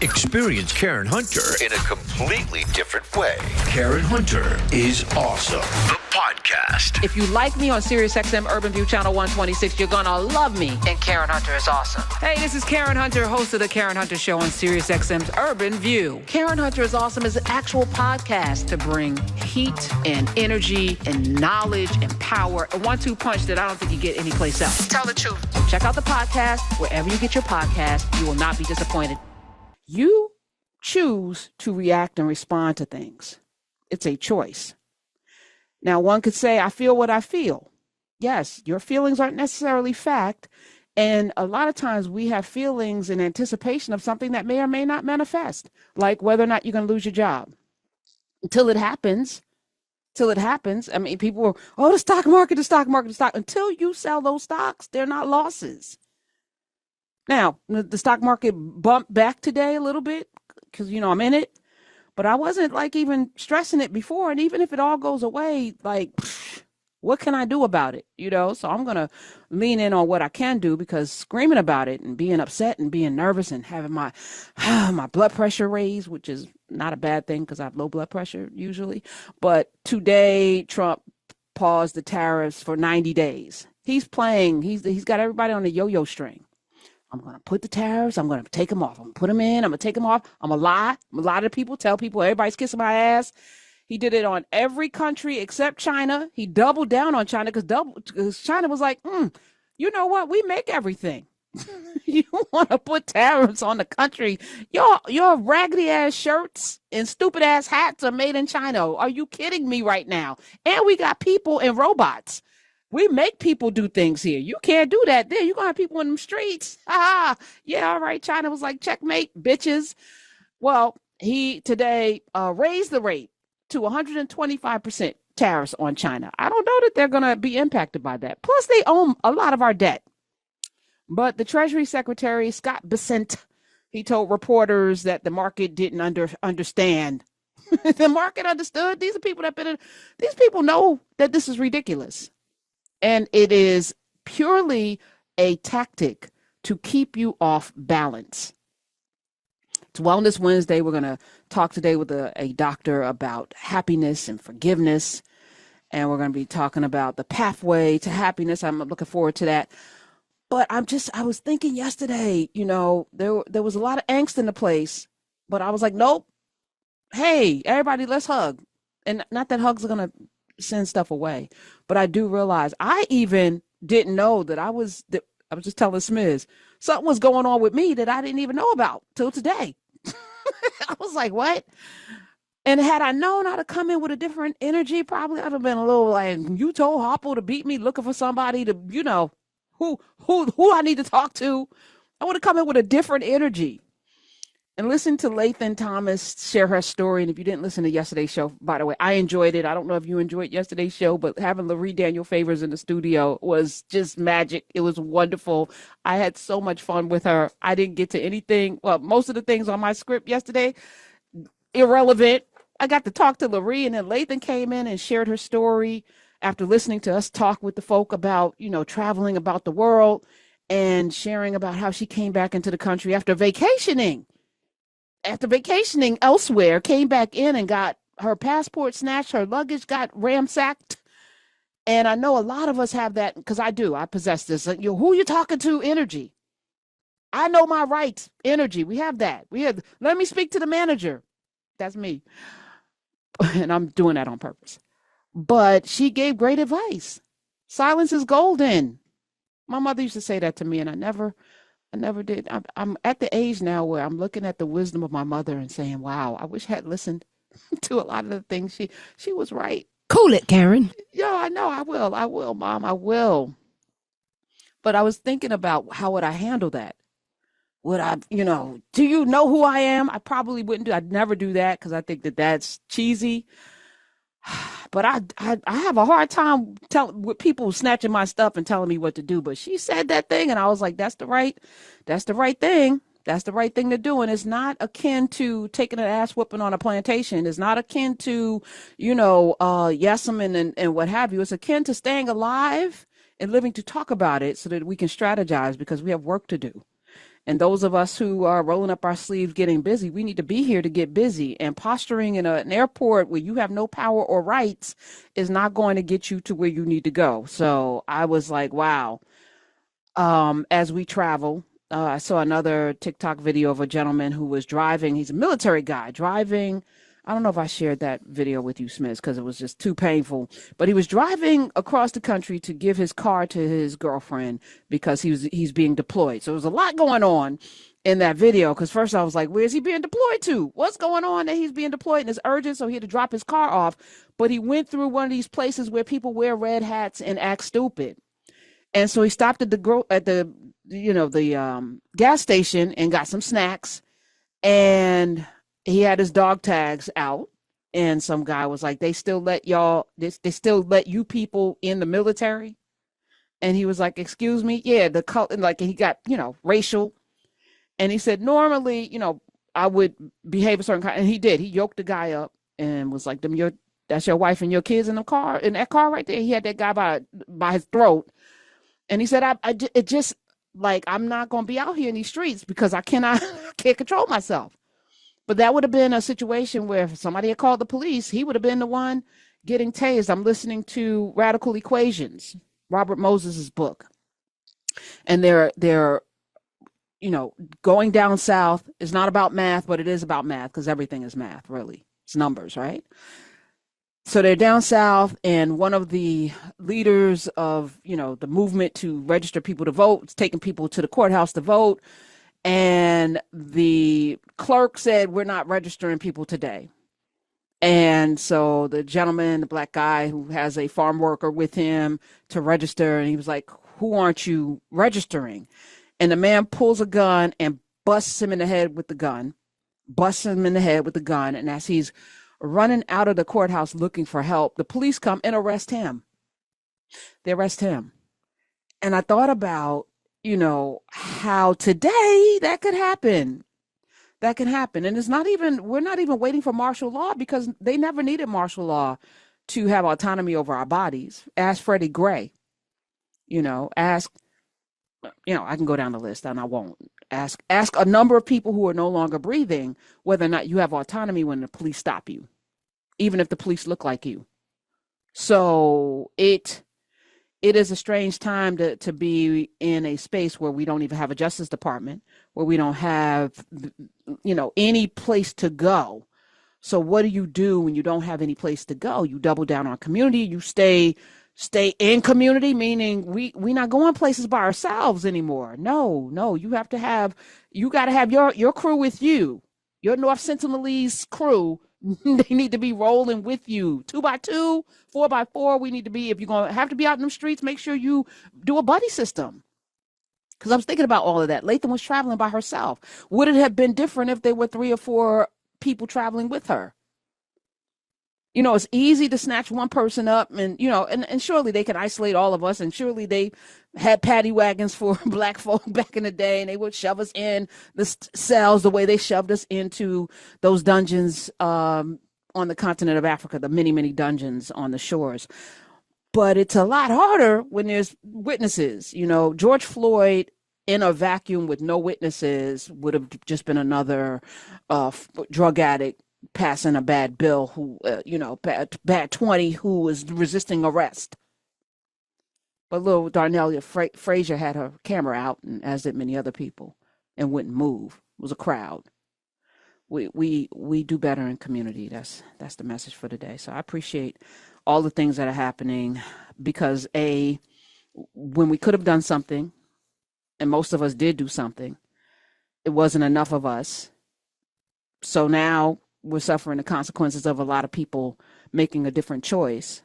Experience Karen Hunter in a completely different way. Karen Hunter is awesome. The podcast. If you like me on SiriusXM Urban View Channel 126, you're going to love me in Karen Hunter is Awesome. Hey, this is Karen Hunter, host of The Karen Hunter Show on SiriusXM's Urban View. Karen Hunter is Awesome is an actual podcast to bring heat and energy and knowledge and power. A 1-2 punch that I don't think you get anyplace else. Tell the truth. Check out the podcast wherever you get your podcast. You will not be disappointed. You choose to react and respond to things. It's a choice. Now, one could say, I feel what I feel. Yes, your feelings aren't necessarily fact. And a lot of times we have feelings in anticipation of something that may or may not manifest, like whether or not you're going to lose your job. Until it happens. I mean, people are, oh, the stock market. Until you sell those stocks, they're not losses. Now, the stock market bumped back today a little bit because, I'm in it. But I wasn't like even stressing it before. And even if it all goes away, like, what can I do about it? So I'm going to lean in on what I can do, because screaming about it and being upset and being nervous and having my blood pressure raised, which is not a bad thing because I have low blood pressure usually. But today, Trump paused the tariffs for 90 days. He's playing. He's got everybody on a yo-yo string. I'm going to put the tariffs. I'm going to take them off. I'm going to put them in. I'm going to take them off. I'm going to lie. A lot of people tell people everybody's kissing my ass. He did it on every country except China. He doubled down on China because China was like, you know what? We make everything. You want to put tariffs on the country. Your raggedy ass shirts and stupid ass hats are made in China. Are you kidding me right now? And we got people and robots. We make people do things here. You can't do that there. You're going to have people in the streets. Yeah, all right. China was like, checkmate, bitches. Well, he today raised the rate to 125% tariffs on China. I don't know that they're going to be impacted by that. Plus, they own a lot of our debt. But the Treasury Secretary, Scott Bessent, he told reporters that the market didn't understand. The market understood. These people know that this is ridiculous. And it is purely a tactic to keep you off balance. It's Wellness Wednesday. We're going to talk today with a doctor about happiness and forgiveness. And we're going to be talking about the pathway to happiness. I'm looking forward to that. But I was thinking yesterday, there was a lot of angst in the place. But I was like, nope. Hey, everybody, let's hug. And not that hugs are going to send stuff away, but I do realize I even didn't know that I was just telling Smiz something was going on with me that I didn't even know about till today. I was like, what? And had I known how to come in with a different energy, probably I'd have been a little like, you told Hopple to beat me, looking for somebody to, who I need to talk to. I would have come in with a different energy. And listen to Lathan Thomas share her story. And if you didn't listen to yesterday's show, by the way, I enjoyed it. I don't know if you enjoyed yesterday's show, but having Larry Daniel Favors in the studio was just magic. It was wonderful. I had so much fun with her. I didn't get to anything. Well, most of the things on my script yesterday, irrelevant. I got to talk to Larry, and then Lathan came in and shared her story after listening to us talk with the folk about, traveling about the world and sharing about how she came back into the country after vacationing elsewhere, came back in and got her passport snatched, her luggage got ransacked. And I know a lot of us have that, because I possess this. Who you talking to energy. I know my rights energy. We have that. Let me speak to the manager. That's me. And I'm doing that on purpose. But she gave great advice. Silence is golden. My mother used to say that to me, and I never did. I'm at the age now where I'm looking at the wisdom of my mother and saying, wow, I wish I had listened to a lot of the things she was right. Cool it, Karen. Yeah, I know. I will, Mom. I will. But I was thinking about how would I handle that? Would I, do you know who I am? I probably wouldn't do. I'd never do that because I think that that's cheesy. But I have a hard time with people snatching my stuff and telling me what to do. But she said that thing, and I was like, that's the right thing. That's the right thing to do. And it's not akin to taking an ass whooping on a plantation. It's not akin to, Yesman and what have you. It's akin to staying alive and living to talk about it so that we can strategize, because we have work to do. And those of us who are rolling up our sleeves, getting busy, we need to be here to get busy. And posturing in an airport where you have no power or rights is not going to get you to where you need to go. So I was like, wow. As we travel, I saw another TikTok video of a gentleman who was driving. He's a military guy driving. I don't know if I shared that video with you, Smith, because it was just too painful. But he was driving across the country to give his car to his girlfriend because he's being deployed. So there was a lot going on in that video. Because first I was like, where's he being deployed to? What's going on that he's being deployed and it's urgent? So he had to drop his car off. But he went through one of these places where people wear red hats and act stupid. And so he stopped at the gas station and got some snacks, and he had his dog tags out. And some guy was like, they still let you people in the military? And he was like, excuse me? Yeah, the color, like, he got, racial. And he said, normally, I would behave a certain kind. And he did. He yoked the guy up and was like, that's your wife and your kids in that car right there. He had that guy by his throat. And he said, it just, like, I'm not going to be out here in these streets because I can't control myself. But that would have been a situation where if somebody had called the police, he would have been the one getting tased. I'm listening to Radical Equations, Robert Moses's book. And they're going down south is not about math, but it is about math because everything is math, really. It's numbers, right? So they're down south, and one of the leaders of, the movement to register people to vote is taking people to the courthouse to vote. And the clerk said, we're not registering people today. And so the gentleman, the black guy who has a farm worker with him to register, and he was like, who aren't you registering? And the man pulls a gun and busts him in the head with the gun. And as he's running out of the courthouse looking for help, the police come and arrest him. They arrest him. And I thought about, how today that could happen. And we're not even waiting for martial law because they never needed martial law to have autonomy over our bodies. Ask Freddie Gray, I can go down the list and I won't. Ask a number of people who are no longer breathing whether or not you have autonomy when the police stop you, even if the police look like you. So it is a strange time to be in a space where we don't even have a Justice Department, where we don't have, any place to go. So what do you do when you don't have any place to go? You double down on community. You stay in community, meaning we not going places by ourselves anymore. No, you got to have your crew with you, your North Sentinelese crew. They need to be rolling with you. 2x2, 4x4. We need to be, if you're going to have to be out in the streets, make sure you do a buddy system. Because I was thinking about all of that. Latham was traveling by herself. Would it have been different if there were 3 or 4 people traveling with her? It's easy to snatch one person up and surely they can isolate all of us. And surely they had paddy wagons for black folk back in the day, and they would shove us in the cells the way they shoved us into those dungeons on the continent of Africa, the many, many dungeons on the shores. But it's a lot harder when there's witnesses. George Floyd in a vacuum with no witnesses would have just been another drug addict passing a bad bill who, bad 20 who was resisting arrest. But little Darnelia Frazier had her camera out, and as did many other people, and wouldn't move. It was a crowd. We do better in community. That's the message for today. So I appreciate all the things that are happening because when we could have done something, and most of us did do something, it wasn't enough of us. So now we're suffering the consequences of a lot of people making a different choice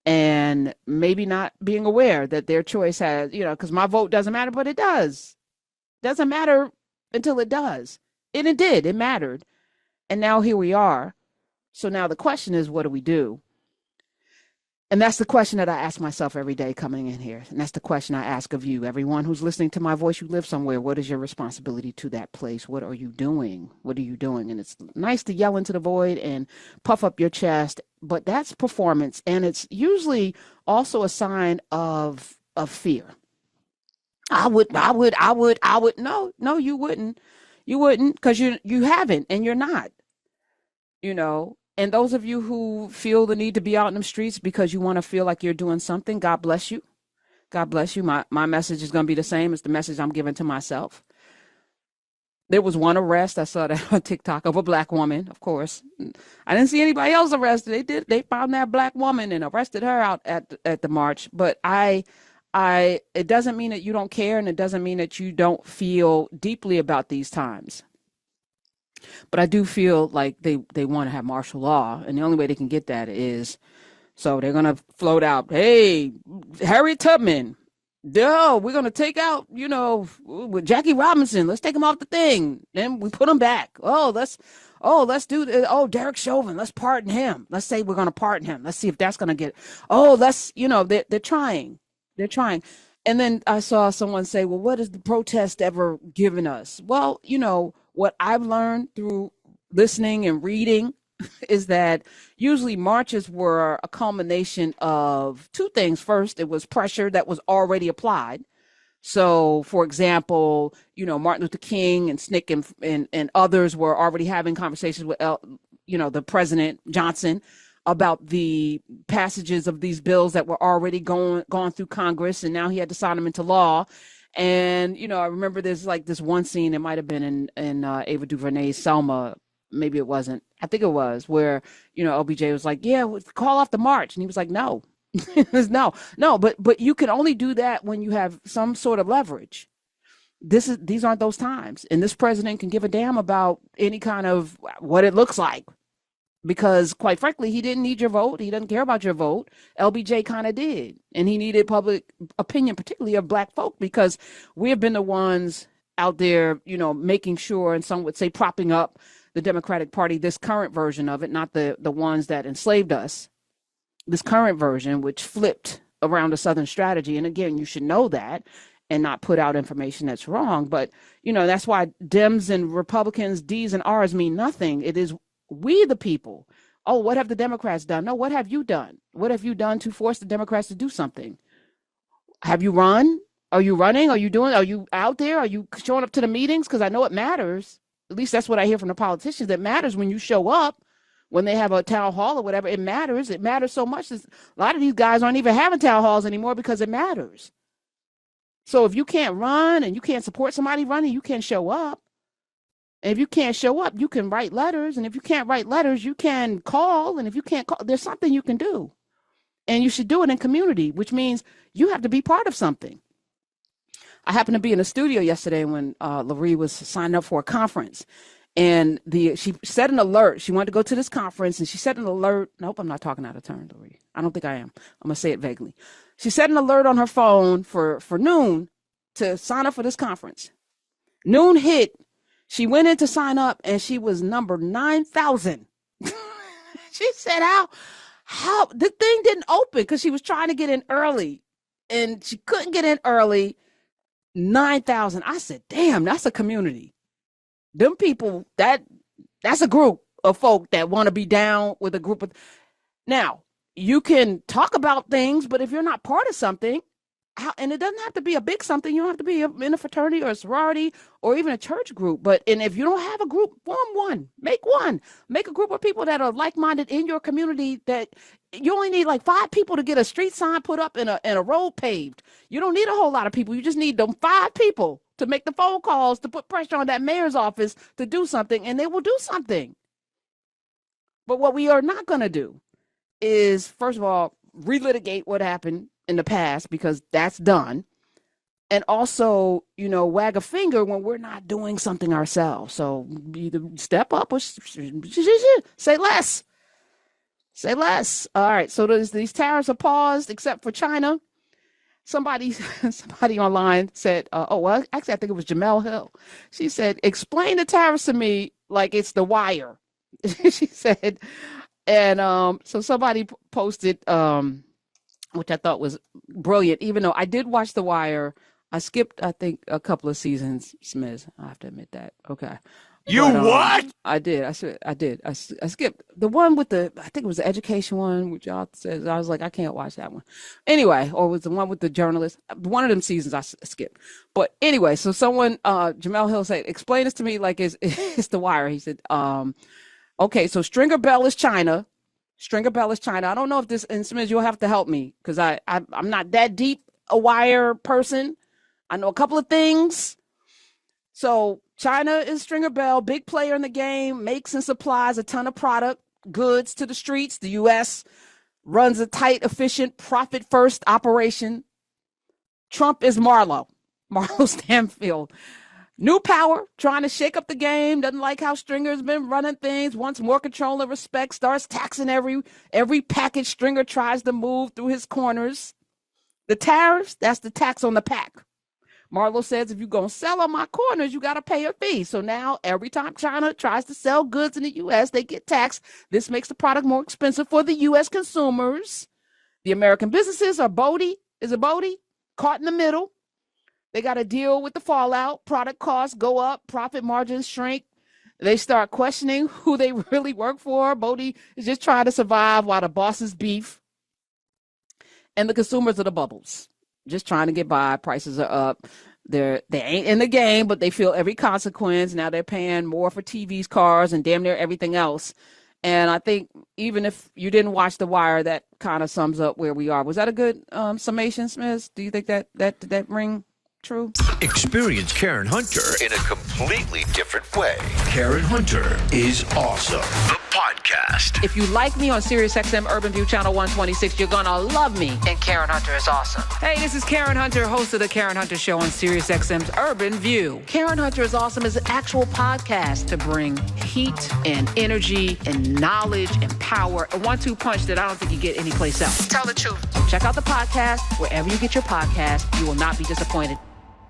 and maybe not being aware that their choice has, because my vote doesn't matter, but it does. Doesn't matter until it does. And it did. It mattered. And now here we are. So now the question is, what do we do? And that's the question that I ask myself every day coming in here. And that's the question I ask of you. Everyone who's listening to my voice, you live somewhere. What is your responsibility to that place? What are you doing? What are you doing? And it's nice to yell into the void and puff up your chest, but that's performance. And it's usually also a sign of fear. I would. No, you wouldn't. You wouldn't, because you haven't, and you're not. And those of you who feel the need to be out in the streets because you want to feel like you're doing something, God bless you. God bless you. My message is going to be the same as the message I'm giving to myself. There was one arrest. I saw that on TikTok of a black woman, of course. I didn't see anybody else arrested. They found that black woman and arrested her out at the march. But it doesn't mean that you don't care, and it doesn't mean that you don't feel deeply about these times. But I do feel like they want to have martial law, and the only way they can get that is, so they're going to float out, hey, Harriet Tubman, no, we're going to take out, with Jackie Robinson. Let's take him off the thing. Then we put him back. Let's do, Derek Chauvin, let's pardon him. Let's say we're going to pardon him. Let's see if that's going to get, they're trying. They're trying. And then I saw someone say, well, what has the protest ever given us? Well, what I've learned through listening and reading is that usually marches were a culmination of two things. First, it was pressure that was already applied. So, for example, Martin Luther King and SNCC and others were already having conversations with, the President Johnson about the passages of these bills that were already gone through Congress, and now he had to sign them into law. And, I remember there's like this one scene, it might have been in Ava DuVernay's Selma, maybe it wasn't, I think it was, where, LBJ was like, yeah, call off the march. And he was like, no, no, but you can only do that when you have some sort of leverage. These aren't those times. And this president can give a damn about any kind of what it looks like. Because quite frankly, he didn't need your vote. He doesn't care about your vote. LBJ kind of did. And he needed public opinion, particularly of black folk, because we have been the ones out there, making sure, and some would say propping up the Democratic Party, this current version of it, not the ones that enslaved us, this current version, which flipped around the Southern strategy. And again, you should know that and not put out information that's wrong. But, that's why Dems and Republicans, Ds and Rs mean nothing. It is we, the people. Oh, what have the Democrats done? No, what have you done? What have you done to force the Democrats to do something? Have you run? Are you running? Are you out there? Are you showing up to the meetings? Because I know it matters. At least that's what I hear from the politicians. It matters when you show up, when they have a town hall or whatever. It matters. It matters so much. A lot of these guys aren't even having town halls anymore because it matters. So if you can't run and you can't support somebody running, you can't show up. And if you can't show up, you can write letters. And if you can't write letters, you can call. And if you can't call, there's something you can do. And you should do it in community, which means you have to be part of something. I happened to be in the studio yesterday when Laree was signing up for a conference. And she set an alert. She wanted to go to this conference, and she set an alert. Nope, I'm not talking out of turn, Laree. I don't think I am. I'm going to say it vaguely. She set an alert on her phone for noon to sign up for this conference. Noon hit. She went in to sign up, and she was number 9,000. She said, how the thing didn't open because she was trying to get in early, and she couldn't get in early. 9,000. I said, damn, that's a community. Them people, that's a group of folk that want to be down with a group of. Now, you can talk about things, but if you're not part of something, and it doesn't have to be a big something, you don't have to be in a fraternity or a sorority or even a church group. And if you don't have a group, form one. Make a group of people that are like-minded in your community. That you only need like 5 people to get a street sign put up and a road paved. You don't need a whole lot of people. You just need them 5 people to make the phone calls, to put pressure on that mayor's office to do something, and they will do something. But what we are not going to do is, first of all, relitigate what happened in the past, because that's done. And also, wag a finger when we're not doing something ourselves. So either step up or say less. Say less. All right. So these tariffs are paused except for China. Somebody online said, actually, I think it was Jamel Hill. She said, explain the tariffs to me like it's The Wire. She said, and so somebody posted, which I thought was brilliant, even though I did watch The Wire. I skipped, I think, a couple of seasons, Smith. I have to admit that. Okay. You what? I did. I did. I skipped the one with I think it was the education one, which y'all says. I was like, I can't watch that one. Anyway, or it was the one with the journalist. One of them seasons I skipped. But anyway, so someone, Jamel Hill said, explain this to me like it's The Wire. He said, okay, so Stringer Bell is China. Stringer Bell is China. I don't know if this, and Smith, you'll have to help me because I'm not that deep a wire person. I know a couple of things. So China is Stringer Bell, big player in the game, makes and supplies a ton of goods to the streets. The U.S. runs a tight, efficient, profit-first operation. Trump is Marlo Stanfield. New power, trying to shake up the game, doesn't like how Stringer's been running things, wants more control and respect, starts taxing every package Stringer tries to move through his corners. The tariffs, that's the tax on the pack. Marlo says, if you're going to sell on my corners, you got to pay a fee. So now every time China tries to sell goods in the U.S., they get taxed. This makes the product more expensive for the U.S. consumers. The American businesses are Bodie, caught in the middle. They got to deal with the fallout. Product costs go up, profit margins shrink. They start questioning who they really work for. Bodie is just trying to survive while the bosses beef. And the consumers are the bubbles, just trying to get by. Prices are up. They ain't in the game, but they feel every consequence. Now they're paying more for TVs, cars, and damn near everything else. And I think even if you didn't watch The Wire, that kind of sums up where we are. Was that a good summation, Smith? Do you think that ring true? Experience Karen Hunter in a completely different way. Karen Hunter is awesome. The podcast. If you like me on SiriusXM Urban View Channel 126, you're gonna love me. And Karen Hunter is awesome. Hey, this is Karen Hunter, host of the Karen Hunter Show on SiriusXM's Urban View. Karen Hunter is awesome is an actual podcast to bring heat and energy and knowledge and power. A 1-2 punch that I don't think you get anyplace else. Tell the truth. Check out the podcast wherever you get your podcast. You will not be disappointed.